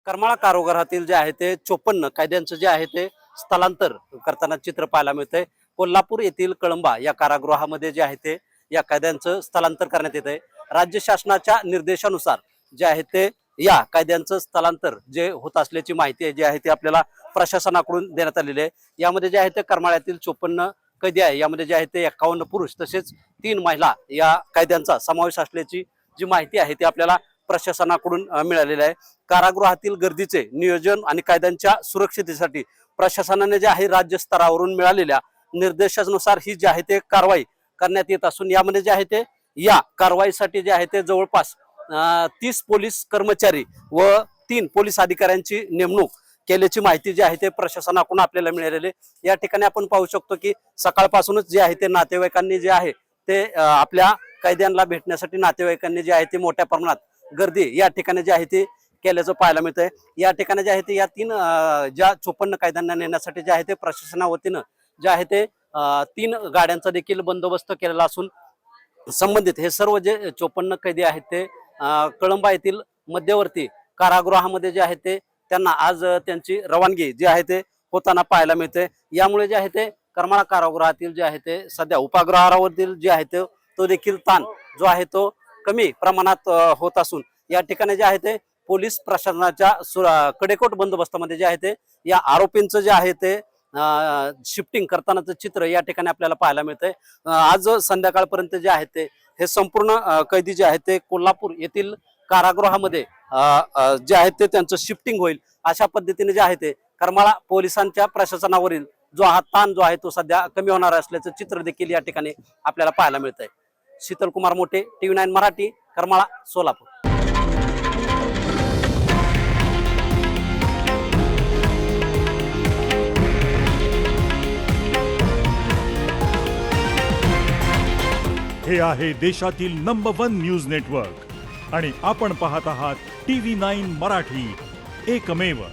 करमाळा कारागृहातील जे आहे ते 54 कैद्यांचं जे आहे ते स्थलांतर करताना चित्र पाहायला मिळतंय। कोल्हापूर येथील कळंबा या कारागृहामध्ये जे आहे ते या कैद्यांचं स्थलांतर करण्यात येत आहे। राज्य शासनाच्या निर्देशानुसार जे आहे ते या कैद्यांचं स्थलांतर जे होत असल्याची माहिती आहे जी आहे ती आपल्याला प्रशासनाकडून देण्यात आलेली आहे। यामध्ये जे आहे ते करमाळ्यातील 54 कैदी आहे, यामध्ये जे आहे ते 51 पुरुष तसेच 3 महिला या कैद्यांचा समावेश असल्याची जी माहिती आहे ती आपल्याला प्रशासनाकडून मिळालेली आहे। कारागृहातील गर्दीचे नियोजन आणि कायद्यांच्या सुरक्षिततेसाठी प्रशासनाने जे आहे राज्य स्तरावरून मिळालेल्या निर्देशानुसार ही जी आहे ते कारवाई करण्यात येत असून यामध्ये जे आहे ते या कारवाईसाठी जे आहे ते जवळपास 30 पोलीस कर्मचारी व 3 पोलीस अधिकाऱ्यांची नेमणूक केल्याची माहिती जी आहे ते प्रशासनाकडून आपल्याला मिळालेली। या ठिकाणी आपण पाहू शकतो की सकाळपासूनच जे आहे ते नातेवाईकांनी जे आहे ते आपल्या कैद्यांना भेटण्यासाठी नातेवाईकांनी जे आहे ते मोठ्या प्रमाणात गर्दी या ठिकाणी जे आहे ते केल्याचं पाहायला मिळतंय। या ठिकाणी जे आहे ते या 3 ज्या 54 कैद्यांना नेण्यासाठी जे आहे ते प्रशासना वतीनं जे आहे ते 3 गाड्यांचा देखील बंदोबस्त केलेला असून संबंधित हे सर्व जे 54 कैदी आहेत ते कळंबा येथील मध्यवर्ती कारागृहामध्ये जे आहे ते त्यांना आज त्यांची रवानगी जी आहे ते होताना पाहायला मिळते। यामुळे जे आहे ते करमाळा कारागृहातील जे आहे ते सध्या उपागृहावरील जे आहे तो देखील ताण जो आहे तो कमी प्रमाणात होत असून या ठिकाणी जे आहे ते पोलीस प्रशासनाच्या कडेकोट बंदोबस्तामध्ये जे आहे ते या आरोपींचं जे आहे ते शिफ्टिंग करतानाचं चित्र या ठिकाणी आपल्याला पाहायला मिळतंय। आज संध्याकाळपर्यंत जे आहे ते हे संपूर्ण कैदी जे आहेत ते कोल्हापूर येथील कारागृहामध्ये जे आहे ते त्यांचं शिफ्टिंग होईल अशा पद्धतीने जे आहे ते करमाळा पोलिसांच्या प्रशासनावरील जो हा ताण जो आहे तो सध्या कमी होणार असल्याचं चित्र देखील या ठिकाणी आपल्याला पाहायला मिळतंय। शीतल कुमार मोठे, TV9 मराठी, करमाळा, सोलापूर। हे आहे देशातील नंबर 1 न्यूज नेटवर्क आणि आपण पाहत आहात TV9 मराठी, एकमेव।